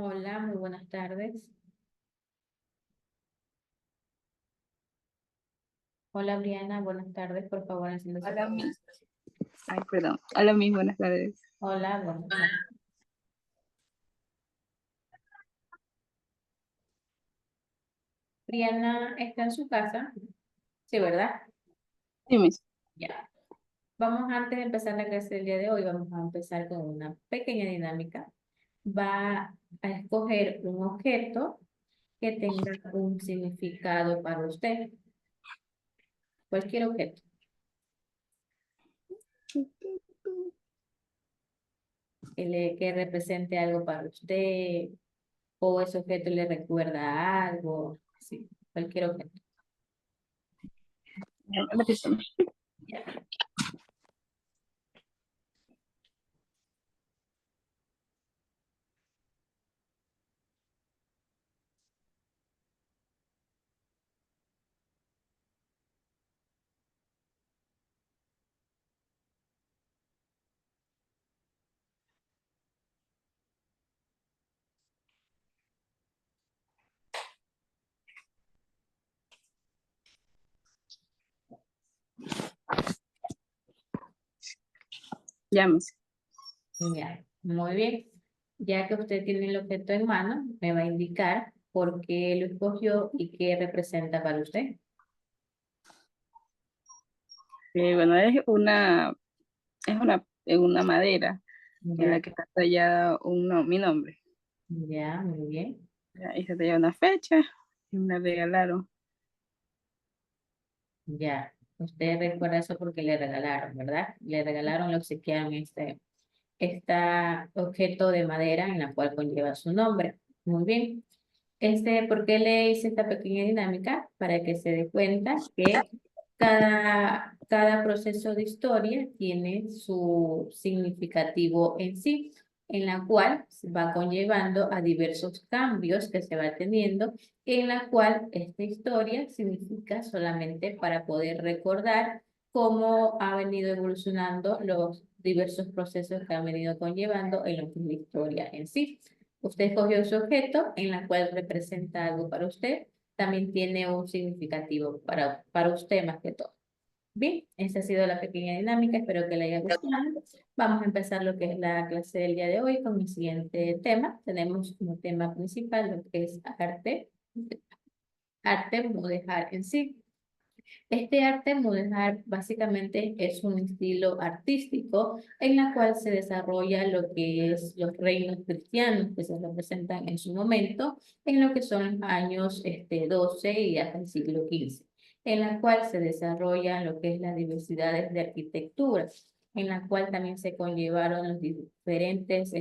Hola, muy buenas tardes. Hola, Briana, buenas tardes. Por favor, encienda su Hola, cámara. ay, perdón. Hola, mis buenas tardes. Hola, buenas tardes. Briana está en su casa. Sí, ¿verdad? Dime. Ya. Vamos, antes de empezar la clase del día de hoy, vamos a empezar con una pequeña dinámica. Va a escoger un objeto que tenga un significado para usted. Cualquier objeto. Que represente algo para usted o ese objeto le recuerda a algo. Sí, cualquier objeto. Repítame. Ya. Llámese. Ya, muy bien. Ya que usted tiene el objeto en mano, me va a indicar por qué lo escogió y qué representa para usted. Bueno, es una madera en la Ya, que está tallada mi nombre. ya, muy bien. Ahí se talla una fecha y me la regalaron. Ya, usted recuerda eso porque le regalaron, ¿verdad? Le regalaron, le obsequiaron este objeto de madera en la cual conlleva su nombre. Muy bien. ¿Por qué le hice esta pequeña dinámica? Para que se dé cuenta que cada proceso de historia tiene su significativo en sí, en la cual se va conllevando a diversos cambios que se va teniendo, en la cual esta historia significa solamente para poder recordar cómo ha venido evolucionando los diversos procesos que han venido conllevando en lo que es la historia en sí. Usted escogió su objeto en la cual representa algo para usted. También tiene un significativo para usted más que todo. Bien, esa ha sido la pequeña dinámica. Espero que le haya gustado. Vamos a empezar lo que es la clase del día de hoy con mi siguiente tema. Tenemos como tema principal lo que es arte mudéjar en sí. Este arte mudéjar básicamente es un estilo artístico en la cual se desarrolla lo que es los reinos cristianos que se representan en su momento, en lo que son los años 12 y hasta el siglo XV, en la cual se desarrolla lo que es las diversidades de arquitecturas, en la cual también se conllevaron los diferentes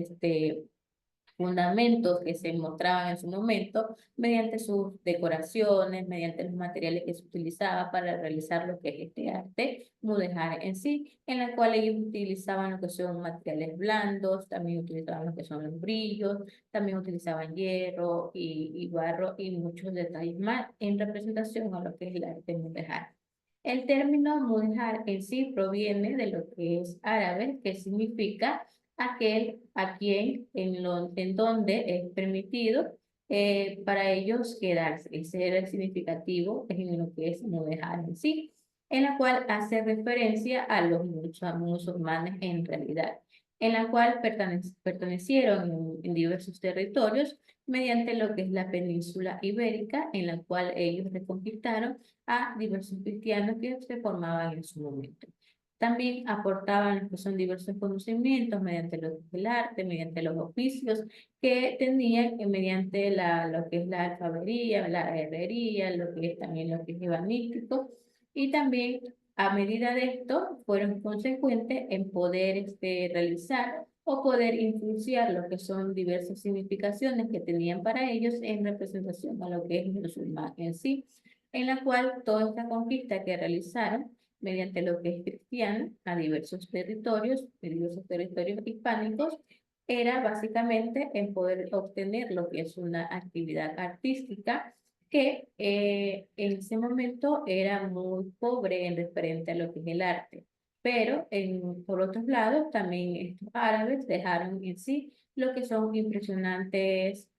fundamentos que se mostraban en su momento mediante sus decoraciones, mediante los materiales que se utilizaba para realizar lo que es este arte mudéjar en sí, en la cual ellos utilizaban lo que son materiales blandos, también utilizaban lo que son los brillos, también utilizaban hierro y barro y muchos detalles más en representación a lo que es el arte mudéjar. El término mudéjar en sí proviene de lo que es árabe, que significa aquel a quien en donde es permitido para ellos quedarse. Ese era el significativo en lo que es no dejar en sí, en la cual hace referencia a los musulmanes en realidad, en la cual pertenecieron en diversos territorios mediante lo que es la península ibérica, en la cual ellos reconquistaron a diversos cristianos que se formaban en su momento. También aportaban lo que son diversos conocimientos mediante el arte, mediante los oficios que tenían mediante lo que es la alfabería, la herrería, lo que es también lo que es ebanístico. Y también a medida de esto fueron consecuentes en poder realizar o poder influenciar lo que son diversas significaciones que tenían para ellos en representación a lo que es el musulmán en sí, en la cual toda esta conquista que realizaron mediante lo que es cristiano a diversos territorios hispánicos, era básicamente en poder obtener lo que es una actividad artística que en ese momento era muy pobre en referente a lo que es el arte. Pero por otros lados, también estos árabes dejaron en sí lo que son impresionantes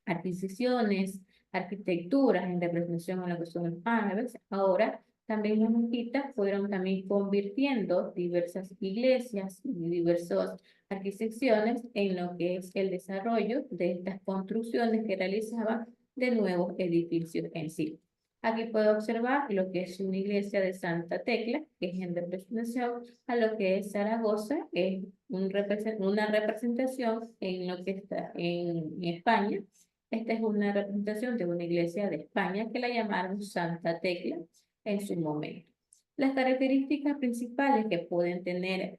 adquisiciones, arquitecturas en representación a lo que son los árabes. Ahora también los mexitas fueron también convirtiendo diversas iglesias y diversas adquisiciones en lo que es el desarrollo de estas construcciones que realizaban de nuevos edificios en sí. Aquí puedo observar lo que es una iglesia de Santa Tecla, que es en representación a lo que es Zaragoza, es una representación en lo que está en España. Esta es una representación de una iglesia de España que la llamaron Santa Tecla en su momento. Las características principales que pueden tener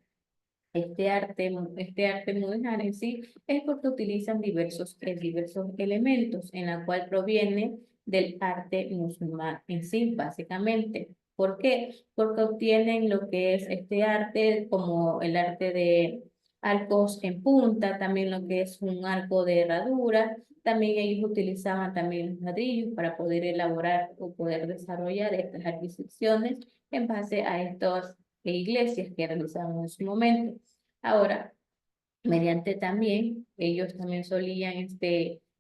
este arte mudéjar en sí es porque utilizan diversos elementos en la cual proviene del arte musulmán en sí, básicamente. ¿Por qué? Porque obtienen lo que es este arte como el arte de arcos en punta, también lo que es un arco de herradura. También ellos utilizaban también los ladrillos para poder elaborar o poder desarrollar estas adquisiciones en base a estas iglesias que realizaban en su momento. Ahora, mediante también, ellos también solían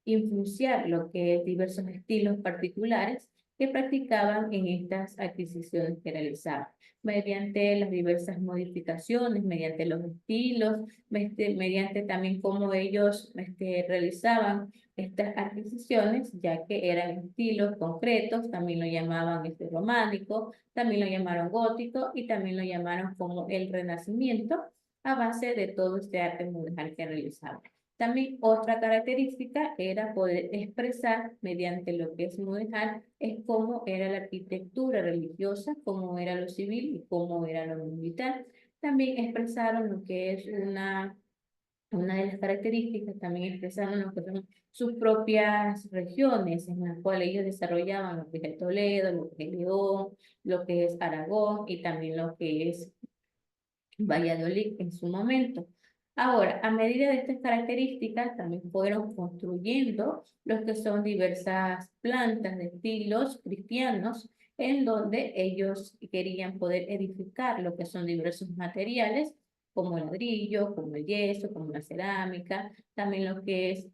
influenciar lo que es diversos estilos particulares que practicaban en estas adquisiciones que realizaban, mediante las diversas modificaciones, mediante los estilos, mediante también cómo ellos realizaban estas adquisiciones, ya que eran estilos concretos, también lo llamaban románico, también lo llamaron gótico y también lo llamaron como el renacimiento a base de todo este arte mudéjar que realizaba. También otra característica era poder expresar mediante lo que es mudéjar, es cómo era la arquitectura religiosa, cómo era lo civil y cómo era lo militar. También expresaron lo que es una de las características, también expresaron lo que son sus propias regiones en las cuales ellos desarrollaban lo que es el Toledo, lo que es León, lo que es Aragón y también lo que es Valladolid en su momento. Ahora, a medida de estas características, también fueron construyendo los que son diversas plantas de estilos cristianos, en donde ellos querían poder edificar lo que son diversos materiales, como el ladrillo, como el yeso, como la cerámica, también lo que es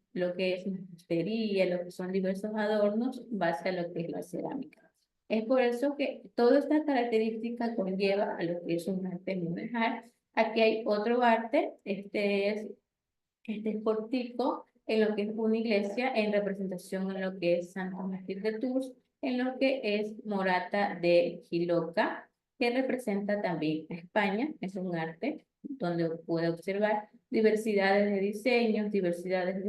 mampostería, lo que son diversos adornos, base a lo que es la cerámica. Es por eso que toda esta característica conlleva a lo que es un arte mudéjar. Aquí hay otro arte, este es cortico, en lo que es una iglesia, en representación en lo que es Santa Martín de Tours, en lo que es Morata de Jiloca, que representa también a España. Es un arte donde puede observar diversidades de diseños, diversidades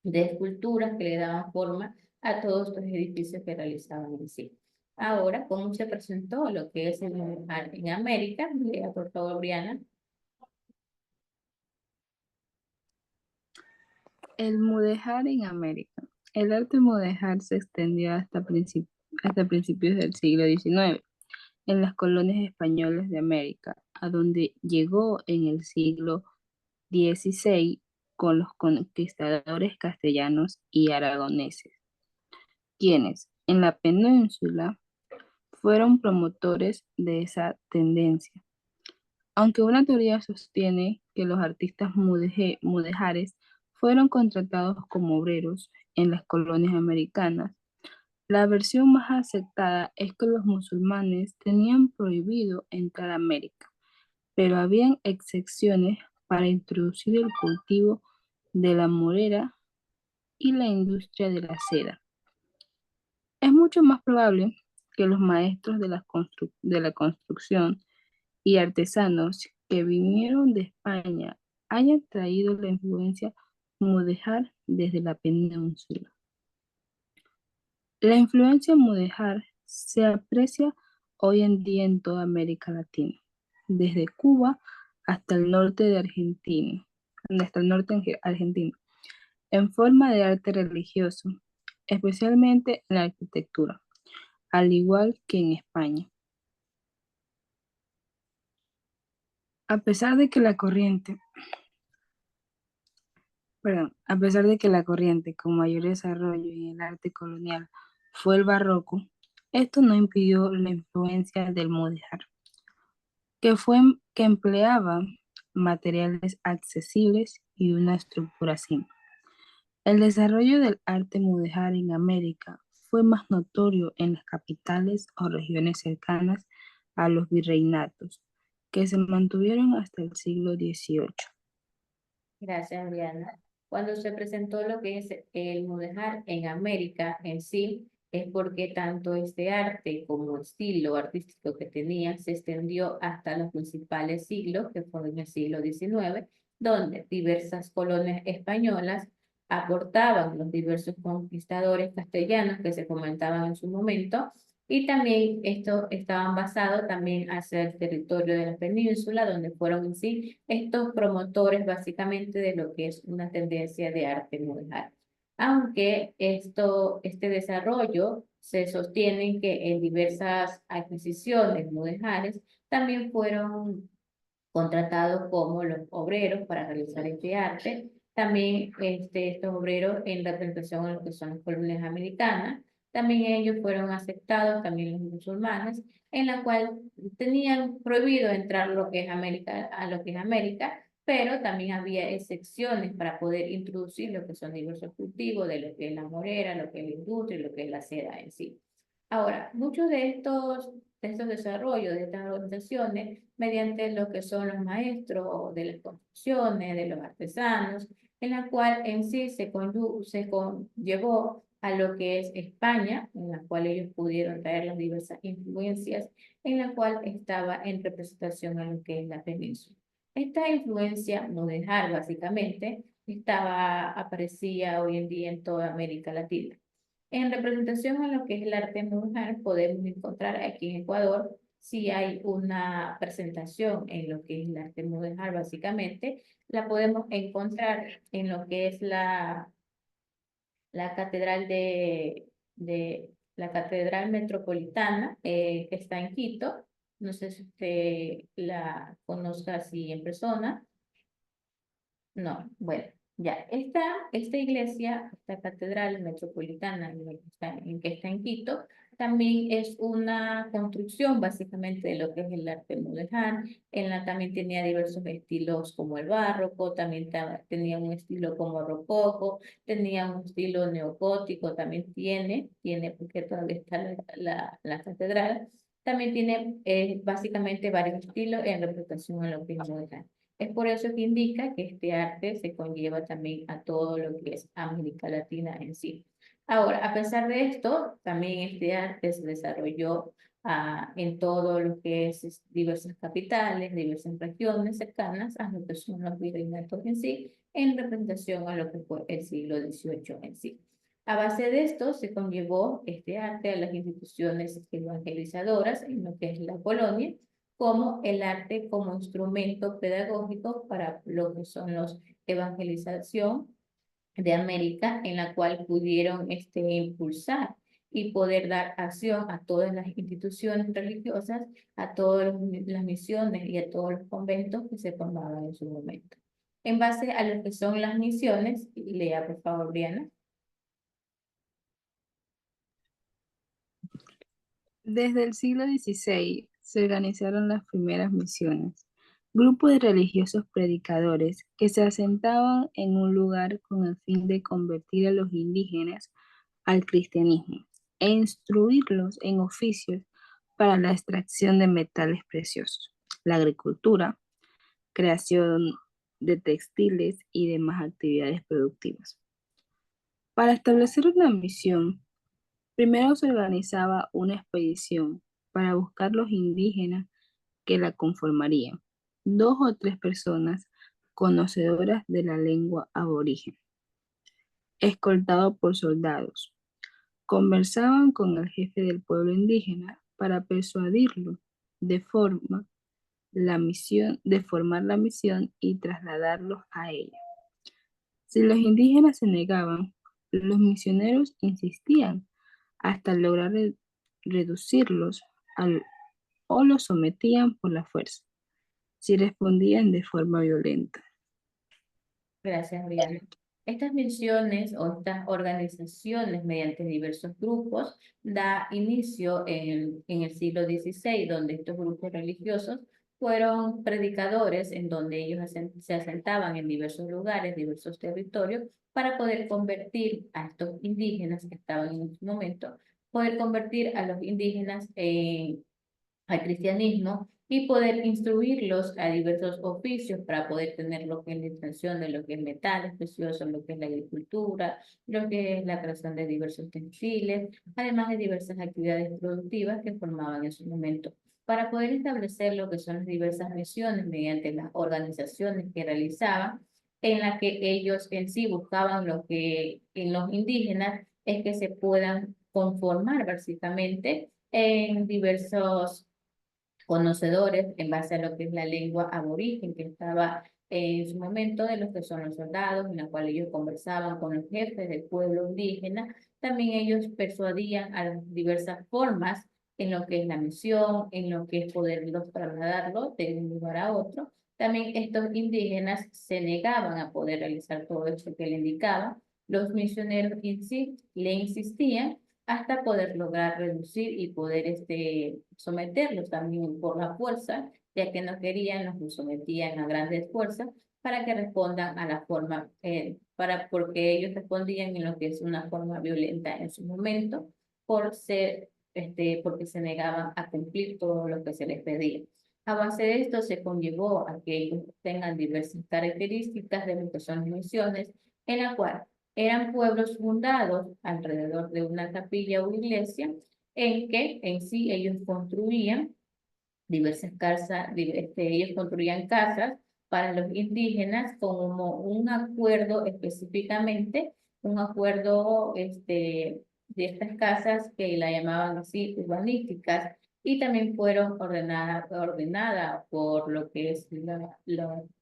de esculturas que le daban forma a todos estos edificios que realizaban en sí. Ahora, ¿cómo se presentó lo que es el mudéjar en América? Lea, por favor, Briana. El mudéjar en América. El arte mudéjar se extendió hasta principios del siglo XIX en las colonias españolas de América, a donde llegó en el siglo XVI con los conquistadores castellanos y aragoneses, quienes en la península fueron promotores de esa tendencia. Aunque una teoría sostiene que los artistas mudéjares fueron contratados como obreros en las colonias americanas, la versión más aceptada es que los musulmanes tenían prohibido entrar a América, pero habían excepciones para introducir el cultivo de la morera y la industria de la seda. Es mucho más probable que los maestros de la construcción y artesanos que vinieron de España hayan traído la influencia mudéjar desde la península. La influencia mudéjar se aprecia hoy en día en toda América Latina, desde Cuba hasta el norte de Argentina, hasta el norte argentino, en forma de arte religioso, especialmente en la arquitectura, al igual que en España. A pesar de que la corriente a pesar de que la corriente con mayor desarrollo en el arte colonial fue el barroco, esto no impidió la influencia del mudéjar, que empleaba materiales accesibles y una estructura simple. El desarrollo del arte mudéjar en América fue más notorio en las capitales o regiones cercanas a los virreinatos, que se mantuvieron hasta el siglo XVIII. Gracias, Briana. Cuando se presentó lo que es el mudéjar en América en sí, es porque tanto este arte como estilo artístico que tenía se extendió hasta los principales siglos, que fue en el siglo XIX, donde diversas colonias españolas aportaban los diversos conquistadores castellanos que se comentaban en su momento, y también estos estaban basados también hacia el territorio de la península, donde fueron en sí estos promotores básicamente de lo que es una tendencia de arte mudéjar. Aunque este desarrollo se sostiene que en diversas adquisiciones mudéjares también fueron contratados como los obreros para realizar este arte. También estos obreros en representación a lo que son las colonias americanas. También ellos fueron aceptados, también los musulmanes, en la cual tenían prohibido entrar lo que es América, a lo que es América, pero también había excepciones para poder introducir lo que son diversos cultivos, de lo que es la morera, lo que es la industria y lo que es la seda en sí. Ahora, muchos de estos desarrollos, de estas organizaciones, mediante lo que son los maestros de las construcciones, de los artesanos, en la cual en sí se conllevó a lo que es España, en la cual ellos pudieron traer las diversas influencias, en la cual estaba en representación a lo que es la península. Esta influencia mudéjar, básicamente, aparecía hoy en día en toda América Latina. En representación a lo que es el arte mudéjar, podemos encontrar aquí en Ecuador, si hay una presentación en lo que es el arte mudéjar, básicamente, la podemos encontrar en lo que es la catedral la catedral metropolitana que está en Quito. No sé si usted la conozca así en persona. No, bueno, ya. Esta iglesia, esta catedral metropolitana en que está en Quito, también es una construcción básicamente de lo que es el arte mudéjar. En la también tenía diversos estilos como el barroco, también tenía un estilo como rococó, tenía un estilo neogótico, también tiene porque todavía está la catedral. También tiene básicamente varios estilos en representación a lo que es mudéjar. Es por eso que indica que este arte se conlleva también a todo lo que es América Latina en sí. Ahora, a pesar de esto, también este arte se desarrolló en todo lo que es diversas capitales, diversas regiones cercanas a lo que son los virreinatos en sí, en representación a lo que fue el siglo XVIII en sí. A base de esto se conllevó este arte a las instituciones evangelizadoras en lo que es la colonia, como el arte como instrumento pedagógico para lo que son los evangelización de América, en la cual pudieron impulsar y poder dar acción a todas las instituciones religiosas, a todas las misiones y a todos los conventos que se formaban en su momento. En base a lo que son las misiones, lea por favor, Briana. Desde el siglo XVI se organizaron las primeras misiones, grupos de religiosos predicadores que se asentaban en un lugar con el fin de convertir a los indígenas al cristianismo e instruirlos en oficios para la extracción de metales preciosos, la agricultura, creación de textiles y demás actividades productivas. Para establecer una misión, primero se organizaba una expedición para buscar los indígenas que la conformarían, dos o tres personas conocedoras de la lengua aborigen, escoltados por soldados. Conversaban con el jefe del pueblo indígena para persuadirlo de de formar la misión y trasladarlos a ella. Si los indígenas se negaban, los misioneros insistían hasta lograr reducirlos o los sometían por la fuerza, si respondían de forma violenta. Gracias, Briana. Estas misiones o estas organizaciones mediante diversos grupos da inicio en el siglo XVI, donde estos grupos religiosos fueron predicadores en donde ellos se asentaban en diversos lugares, diversos territorios, para poder convertir a estos indígenas que estaban en ese momento, poder convertir a los indígenas al cristianismo y poder instruirlos a diversos oficios para poder tener lo que es la extracción de lo que es metales preciosos, lo que es la agricultura, lo que es la creación de diversos textiles, además de diversas actividades productivas que formaban en su momento. Para poder establecer lo que son las diversas misiones mediante las organizaciones que realizaban, en la que ellos en sí buscaban lo que en los indígenas es que se puedan conformar básicamente en diversos conocedores en base a lo que es la lengua aborigen que estaba en su momento de los que son los soldados, en la cual ellos conversaban con los jefes del pueblo indígena. También ellos persuadían a las diversas formas en lo que es la misión, en lo que es poderlos trasladarlo de un lugar a otro. También estos indígenas se negaban a poder realizar todo esto que le indicaba. Los misioneros en sí le insistían hasta poder lograr reducir y poder someterlos también por la fuerza, ya que no querían, los sometían a grandes fuerzas para que respondan a la forma, porque ellos respondían en lo que es una forma violenta en su momento, por ser, porque se negaban a cumplir todo lo que se les pedía. A base de esto se conllevó a que ellos tengan diversas características de lo que son las misiones, en la cual eran pueblos fundados alrededor de una capilla o iglesia en que en sí ellos construían diversas casas, ellos construían casas para los indígenas como un acuerdo específicamente, un acuerdo de estas casas que la llamaban así urbanísticas y también fueron ordenadas por lo que es la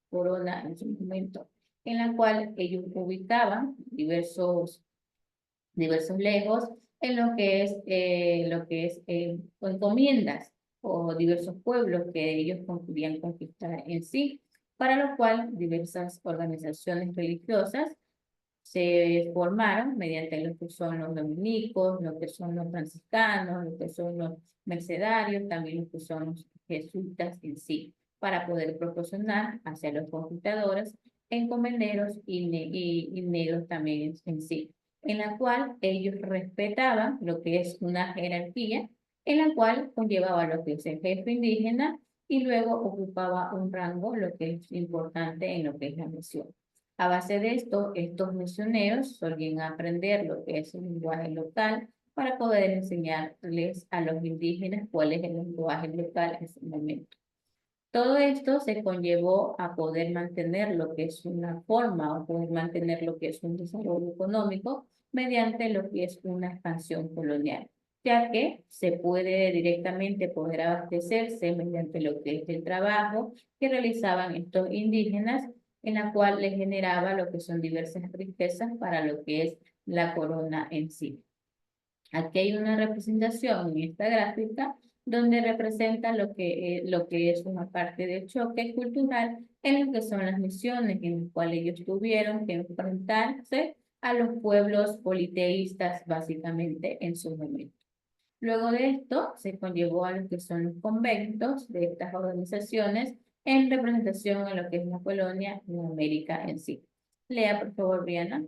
corona en su momento, en la cual ellos ubicaban diversos legos en lo que es encomiendas o diversos pueblos que ellos querían conquistar en sí, para lo cual diversas organizaciones religiosas se formaron mediante lo que son los dominicos, lo que son los franciscanos, lo que son los mercedarios, también lo que son los jesuitas en sí, para poder proporcionar hacia los conquistadores encomenderos y negros también en sí, en la cual ellos respetaban lo que es una jerarquía, en la cual conllevaba lo que es el jefe indígena y luego ocupaba un rango, lo que es importante en lo que es la misión. A base de esto, estos misioneros solían aprender lo que es el lenguaje local para poder enseñarles a los indígenas cuál es el lenguaje local en ese momento. Todo esto se conllevó a poder mantener lo que es una forma o poder mantener lo que es un desarrollo económico mediante lo que es una expansión colonial, ya que se puede directamente poder abastecerse mediante lo que es el trabajo que realizaban estos indígenas, en la cual les generaba lo que son diversas riquezas para lo que es la corona en sí. Aquí hay una representación en esta gráfica donde representa lo que es una parte del choque cultural en lo que son las misiones en las cuales ellos tuvieron que enfrentarse a los pueblos politeístas básicamente en su momento. Luego de esto se conllevó a lo que son los conventos de estas organizaciones en representación a lo que es la colonia en América en sí. Lea, por favor, Briana.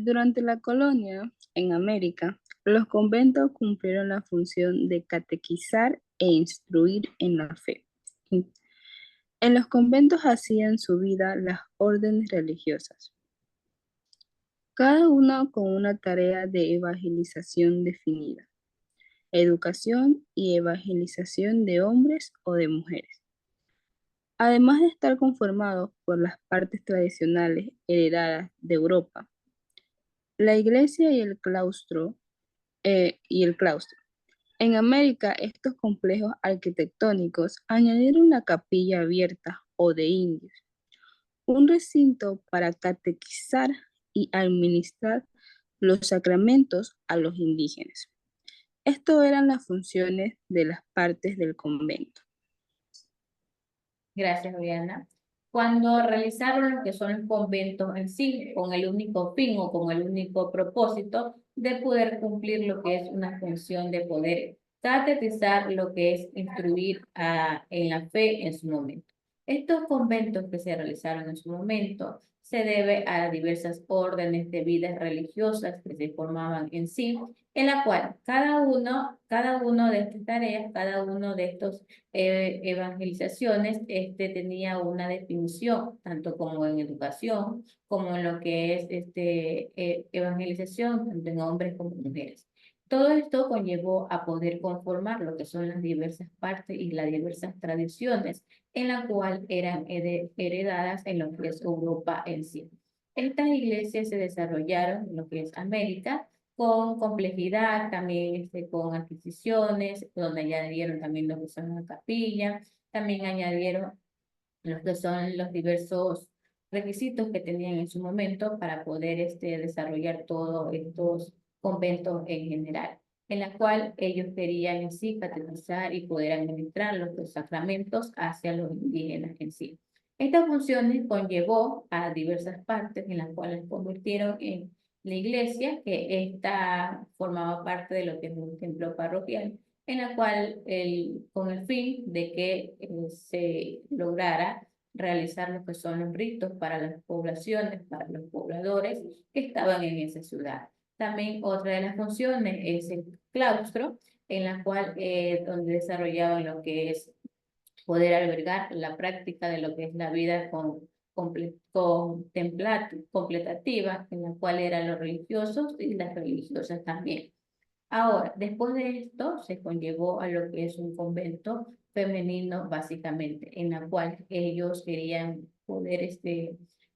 Durante la colonia en América, los conventos cumplieron la función de catequizar e instruir en la fe. En los conventos hacían su vida las órdenes religiosas, cada una con una tarea de evangelización definida, educación y evangelización de hombres o de mujeres. Además de estar conformados por las partes tradicionales heredadas de Europa, la iglesia y el claustro. En América, estos complejos arquitectónicos añadieron la capilla abierta o de indios, un recinto para catequizar y administrar los sacramentos a los indígenas. Esto eran las funciones de las partes del convento. Gracias, Briana. cuando realizaron lo que son los conventos en sí, con el único fin o con el único propósito de poder cumplir lo que es una función de poder catequizar, lo que es instruir en la fe en su momento. Estos conventos que se realizaron en su momento se debe a diversas órdenes de vidas religiosas que se formaban en sí, en la cual cada uno de estas tareas, cada uno de estos evangelizaciones, tenía una definición, tanto como en educación, como en lo que es evangelización, tanto en hombres como en mujeres. Todo esto conllevó a poder conformar lo que son las diversas partes y las diversas tradiciones en la cual eran heredadas en lo que es Europa en sí. Estas iglesias se desarrollaron en lo que es América con complejidad, también con adquisiciones, donde añadieron también lo que son las capillas, también añadieron lo que son los diversos requisitos que tenían en su momento para poder desarrollar todos estos conventos en general, en la cual ellos querían en sí catequizar y poder administrar los sacramentos hacia los indígenas en sí. Estas funciones conllevó a diversas partes en las cuales convirtieron en la iglesia, que esta formaba parte de lo que es un templo parroquial, en la cual con el fin de que se lograra realizar lo que son los ritos para las poblaciones, para los pobladores que estaban en esa ciudad. También otra de las funciones es el claustro, en la cual donde desarrollaban lo que es poder albergar la práctica de lo que es la vida completativa, en la cual eran los religiosos y las religiosas también. Ahora, después de esto, se conllevó a lo que es un convento femenino, básicamente, en la cual ellos querían poder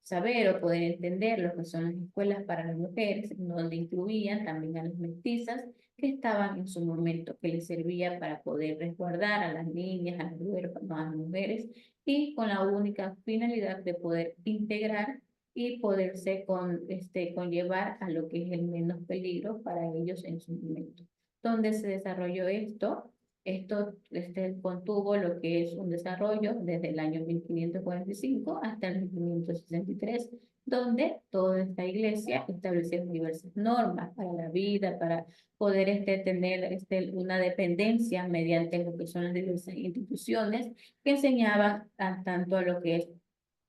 saber o poder entender lo que son las escuelas para las mujeres, donde incluían también a las mestizas que estaban en su momento, que les servía para poder resguardar a las niñas, a las huérfanas, a las mujeres, y con la única finalidad de poder integrar y poderse conllevar a lo que es el menos peligro para ellos en su momento. Donde se desarrolló esto contuvo lo que es un desarrollo desde el año 1545 hasta el 1563, donde toda esta iglesia estableció diversas normas para la vida, para poder tener una dependencia mediante lo que son las diversas instituciones que enseñaban tanto a lo que es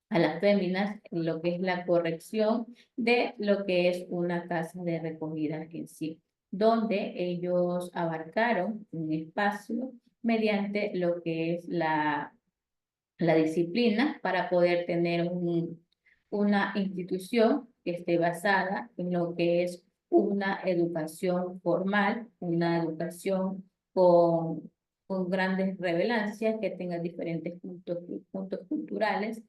a las féminas lo que es la corrección de lo que es una casa de recogida en sí, donde ellos abarcaron un espacio mediante lo que es la disciplina para poder tener una institución que esté basada en lo que es una educación formal, una educación con, con grandes relevancias, que tenga diferentes puntos culturales,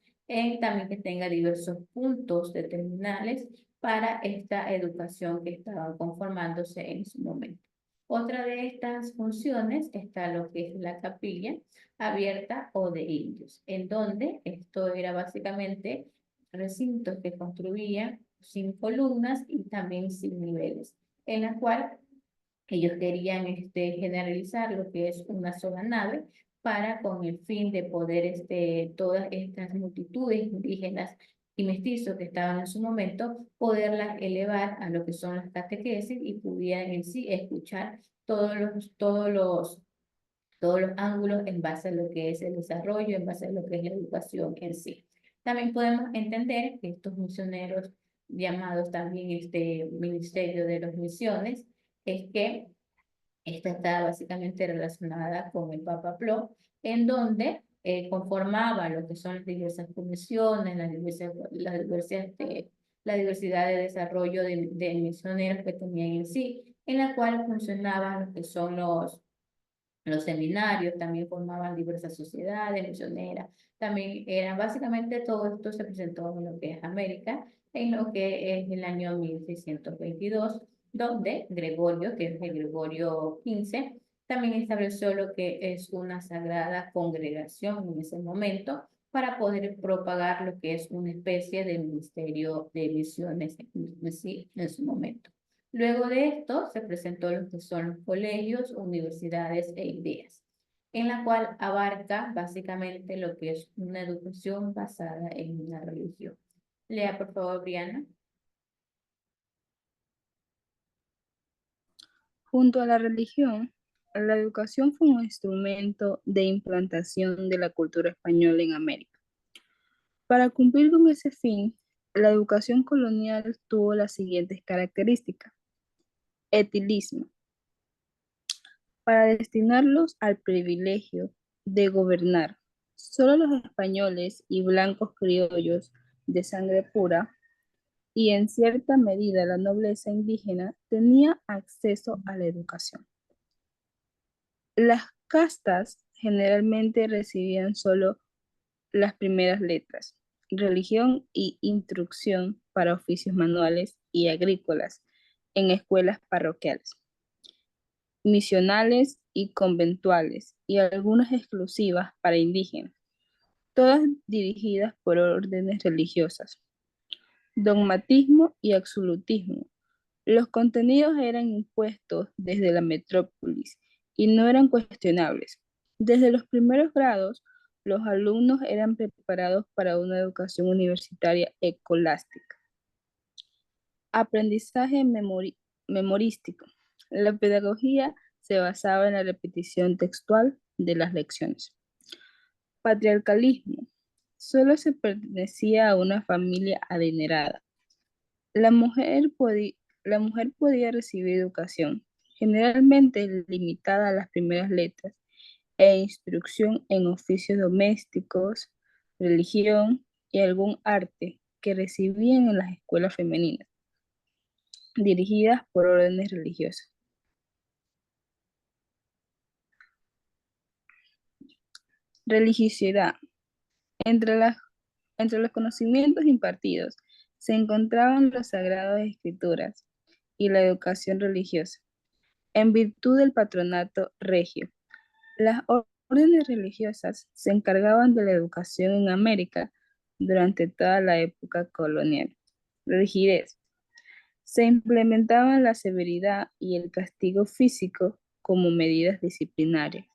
también que tenga diversos puntos determinales para esta educación que estaba conformándose en su momento. Otra de estas funciones está lo que es la capilla abierta o de indios, en donde esto era básicamente recintos que construían sin columnas y también sin niveles, en la cual ellos querían generalizar lo que es una sola nave para con el fin de poder todas estas multitudes indígenas y mestizos que estaban en su momento, poderlas elevar a lo que son las catequesis y pudieran en sí escuchar todos los ángulos en base a lo que es el desarrollo, en base a lo que es la educación en sí. También podemos entender que estos misioneros, llamados también Ministerio de las Misiones, es que esta está básicamente relacionada con el Papa Plo, en donde conformaba lo que son las diversas comisiones, la diversidad de desarrollo de misioneros que tenían en sí, en la cual funcionaban lo que son los seminarios, también formaban diversas sociedades misioneras, también eran básicamente todo esto se presentó en lo que es América, en lo que es el año 1622, donde Gregorio, que es el Gregorio XV, también estableció lo que es una sagrada congregación en ese momento para poder propagar lo que es una especie de ministerio de misiones en su momento. Luego de esto se presentó lo que son los colegios, universidades e ideas. en la cual abarca básicamente lo que es una educación basada en una religión. Lea, por favor, Briana. Junto a la religión, la educación fue un instrumento de implantación de la cultura española en América. Para cumplir con ese fin, la educación colonial tuvo las siguientes características. Etilismo, para destinarlos al privilegio de gobernar. Solo los españoles y blancos criollos de sangre pura y en cierta medida la nobleza indígena tenía acceso a la educación. Las castas generalmente recibían solo las primeras letras, religión y instrucción para oficios manuales y agrícolas en escuelas parroquiales, misionales y conventuales, y algunas exclusivas para indígenas, todas dirigidas por órdenes religiosas. Dogmatismo y absolutismo. Los contenidos eran impuestos desde la metrópolis y no eran cuestionables. Desde los primeros grados, los alumnos eran preparados para una educación universitaria escolástica. Aprendizaje memorístico. La pedagogía se basaba en la repetición textual de las lecciones. Patriarcalismo. Solo se pertenecía a una familia adinerada. La mujer podía recibir educación, generalmente limitada a las primeras letras, e instrucción en oficios domésticos, religión y algún arte que recibían en las escuelas femeninas, dirigidas por órdenes religiosas. Religiosidad. Entre, las, entre los conocimientos impartidos se encontraban los sagrados escrituras y la educación religiosa, en virtud del patronato regio. Las órdenes religiosas se encargaban de la educación en América durante toda la época colonial. Rigidez. Se implementaban la severidad y el castigo físico como medidas disciplinarias.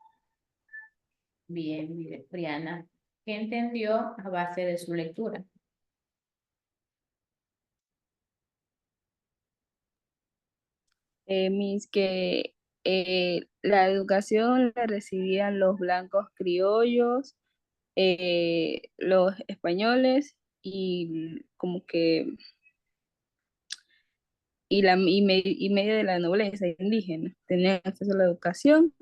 Bien, mire, Briana, ¿qué entendió a base de su lectura? Mis que la educación la recibían los blancos criollos, los españoles y como que y medio de la nobleza indígena tenían acceso a la educación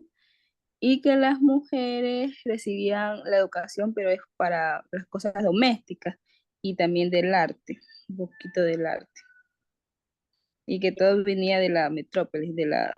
y que las mujeres recibían la educación, pero es para las cosas domésticas y también del arte, un poquito del arte. Y que todo venía de la metrópolis, de la...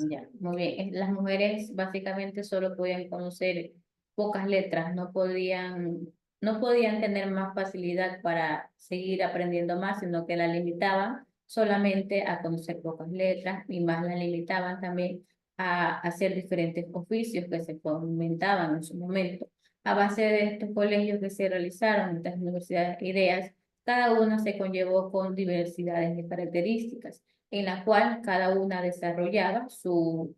Ya, muy bien. Las mujeres básicamente solo podían conocer pocas letras, no podían tener más facilidad para seguir aprendiendo más, sino que la limitaban solamente a conocer pocas letras y más la limitaban también a hacer diferentes oficios que se fomentaban en su momento. A base de estos colegios que se realizaron, estas universidades e ideas, cada una se conllevó con diversidades de características en la cual cada una desarrollaba sus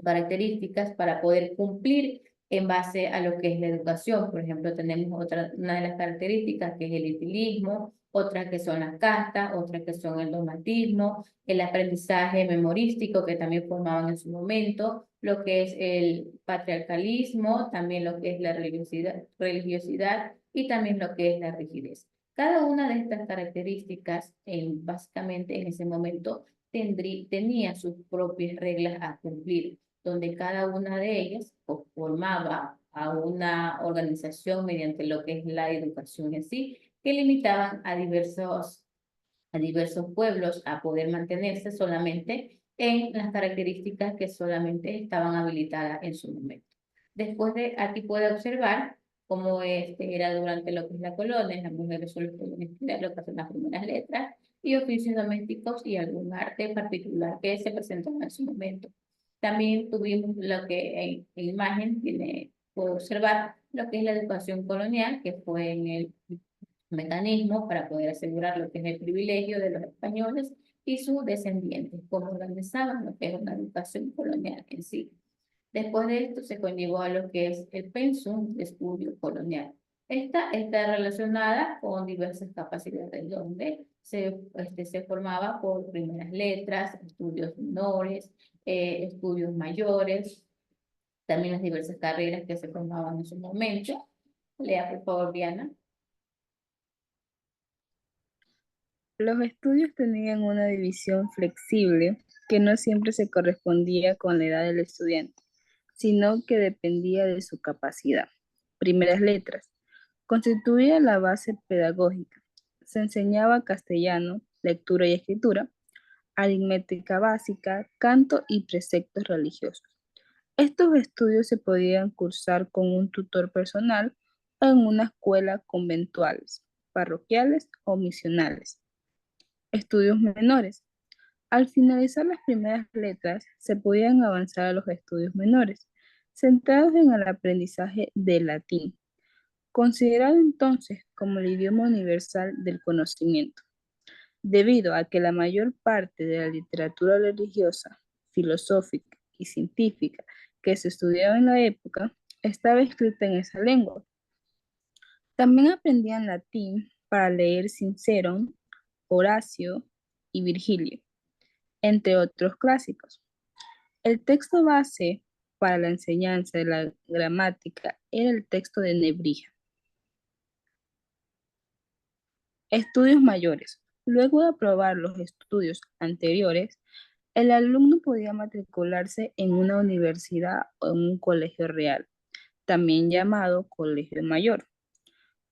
características para poder cumplir en base a lo que es la educación. Por ejemplo, tenemos una de las características que es el estilismo, otras que son las castas, otras que son el dogmatismo, el aprendizaje memorístico que también formaban en su momento, lo que es el patriarcalismo, también lo que es la religiosidad y también lo que es la rigidez. Cada una de estas características, básicamente en ese momento, tenía sus propias reglas a cumplir, donde cada una de ellas formaba a una organización mediante lo que es la educación en sí, que limitaban a diversos pueblos a poder mantenerse solamente en las características que solamente estaban habilitadas en su momento. Después de aquí puede observar cómo era durante lo que es la colonia, las mujeres solo podían estudiar lo que son las primeras letras y oficios domésticos y algún arte particular que se presentaba en su momento. También tuvimos lo que en imagen tiene, puede observar lo que es la educación colonial, que fue en el mecanismo para poder asegurar lo que es el privilegio de los españoles y sus descendientes, cómo organizaban lo que es una educación colonial en sí. Después de esto se conllevó a lo que es el pensum de estudio colonial. Esta está relacionada con diversas capacidades, donde se formaba por primeras letras, estudios menores, estudios mayores, también las diversas carreras que se formaban en su momento. Lea, por favor, Diana. Los estudios tenían una división flexible que no siempre se correspondía con la edad del estudiante, sino que dependía de su capacidad. Primeras letras. Constituía la base pedagógica. Se enseñaba castellano, lectura y escritura, aritmética básica, canto y preceptos religiosos. Estos estudios se podían cursar con un tutor personal o en una escuela conventuales, parroquiales o misionales. Estudios menores. Al finalizar las primeras letras, se podían avanzar a los estudios menores, centrados en el aprendizaje del latín, considerado entonces como el idioma universal del conocimiento, debido a que la mayor parte de la literatura religiosa, filosófica y científica que se estudiaba en la época estaba escrita en esa lengua. También aprendían latín para leer Cicerón, Horacio y Virgilio, entre otros clásicos. El texto base para la enseñanza de la gramática era el texto de Nebrija. Estudios mayores. Luego de aprobar los estudios anteriores, el alumno podía matricularse en una universidad o en un colegio real, también llamado colegio mayor,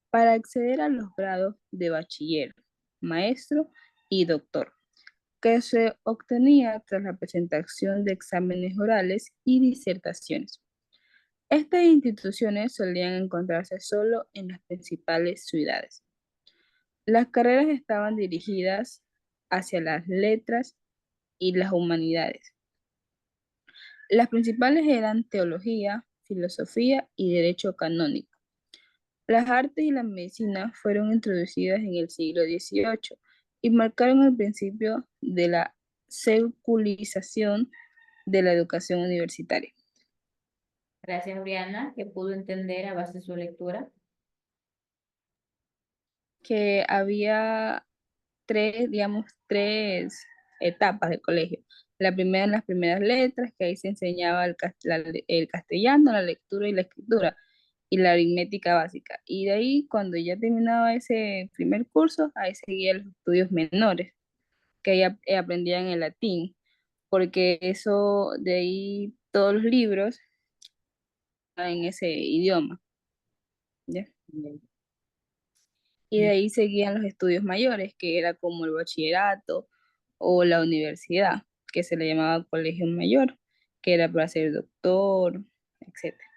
para acceder a los grados de bachiller, maestro y doctor, que se obtenía tras la presentación de exámenes orales y disertaciones. Estas instituciones solían encontrarse solo en las principales ciudades. Las carreras estaban dirigidas hacia las letras y las humanidades. Las principales eran teología, filosofía y derecho canónico. Las artes y la medicina fueron introducidas en el siglo XVIII y marcaron el principio de la secularización de la educación universitaria. Gracias, Briana, que pudo entender a base de su lectura. Que había tres etapas del colegio. La primera en las primeras letras, que ahí se enseñaba el castellano, la lectura y la escritura, y la aritmética básica. Y de ahí, cuando ya terminaba ese primer curso, ahí seguían los estudios menores, que ahí aprendían el latín, porque eso de ahí todos los libros en ese idioma, ¿ya? Bien. Y de ahí seguían los estudios mayores, que era como el bachillerato o la universidad, que se le llamaba colegio mayor, que era para ser doctor, etcétera.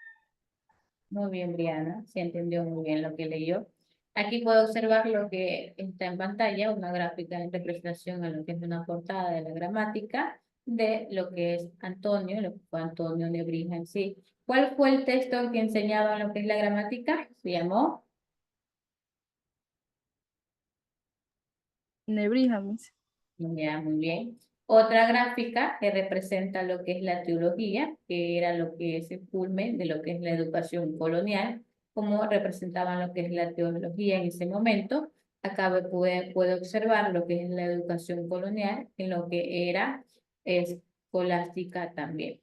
Muy bien, Briana, se entendió muy bien lo que leyó. Aquí puedo observar lo que está en pantalla, una gráfica en representación a lo que es una portada de la gramática de lo que es Antonio, lo que fue Antonio Nebrija en sí. ¿Cuál fue el texto que enseñaba lo que es la gramática? Se llamó. Nebrija, mis. Ya, muy bien. Otra gráfica que representa lo que es la teología, que era lo que es el culmen de lo que es la educación colonial, como representaban lo que es la teología en ese momento. Acá puede observar lo que es la educación colonial en lo que era escolástica también.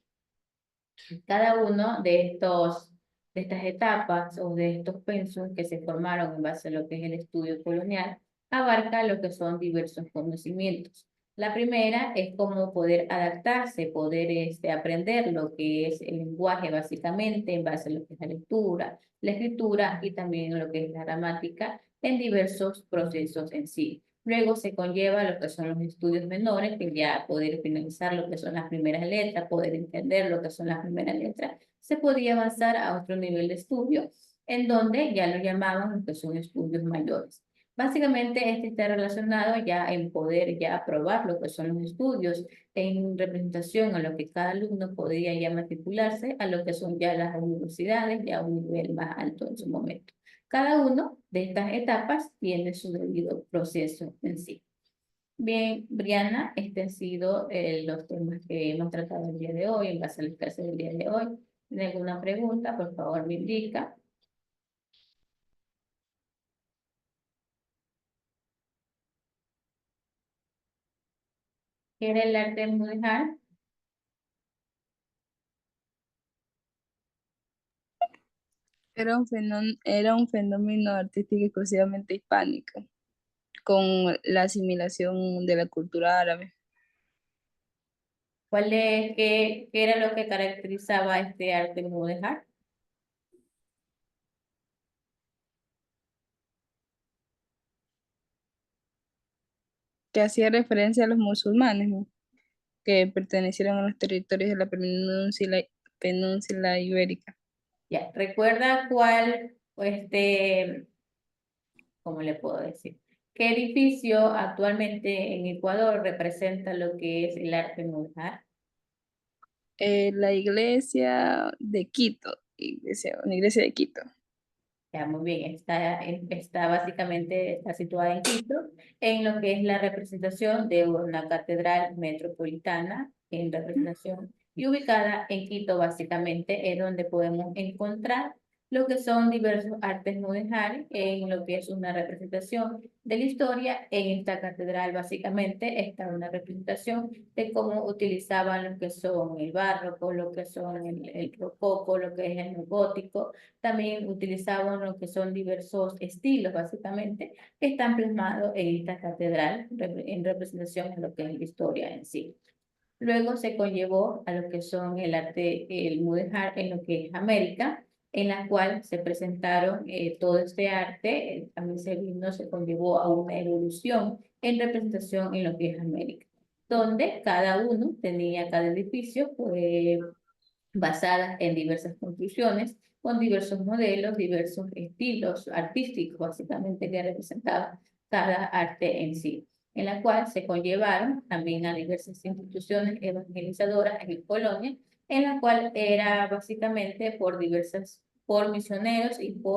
Cada uno de estas etapas o de estos pensos que se formaron en base a lo que es el estudio colonial, abarca lo que son diversos conocimientos. La primera es cómo poder adaptarse, poder aprender lo que es el lenguaje básicamente en base a lo que es la lectura, la escritura y también lo que es la gramática en diversos procesos en sí. Luego se conlleva lo que son los estudios menores, que ya poder finalizar lo que son las primeras letras, poder entender lo que son las primeras letras, se podía avanzar a otro nivel de estudio, en donde ya lo llamaban lo que son estudios mayores. Básicamente, este está relacionado ya en poder ya aprobar lo que son los estudios en representación a lo que cada alumno podría ya matricularse a lo que son ya las universidades, ya a un nivel más alto en su momento. Cada uno de estas etapas tiene su debido proceso en sí. Bien, Briana, este han sido los temas que hemos tratado el día de hoy, en base a las clases del día de hoy. ¿Tiene alguna pregunta? Por favor, me indica. ¿Qué era el arte mudéjar? Era un fenómeno artístico exclusivamente hispánico, con la asimilación de la cultura árabe, ¿Qué era lo que caracterizaba este arte mudéjar? que hacía referencia a los musulmanes, ¿no? Que pertenecieron a los territorios de la península ibérica. Ya, ¿recuerda cuál, cómo le puedo decir? ¿Qué edificio actualmente en Ecuador representa lo que es el arte mudéjar? La iglesia de Quito, una iglesia de Quito. Ya, muy bien, está básicamente está situada en Quito, en lo que es la representación de una catedral metropolitana en representación y ubicada en Quito, básicamente, es donde podemos encontrar lo que son diversos artes mudéjares en lo que es una representación de la historia. En esta catedral, básicamente, está una representación de cómo utilizaban lo que son el barroco, lo que son el rococó, lo que es el gótico. También utilizaban lo que son diversos estilos, básicamente, que están plasmados en esta catedral en representación de lo que es la historia en sí. Luego se conllevó a lo que son el arte, el mudéjar en lo que es América, en la cual se presentaron todo este arte, también se conllevó a una evolución en representación en lo que es América, donde cada edificio fue basadas en diversas construcciones, con diversos modelos, diversos estilos artísticos, básicamente, que representaba cada arte en sí, en la cual se conllevaron también a diversas instituciones evangelizadoras en Colonia, en la cual era básicamente por misioneros y por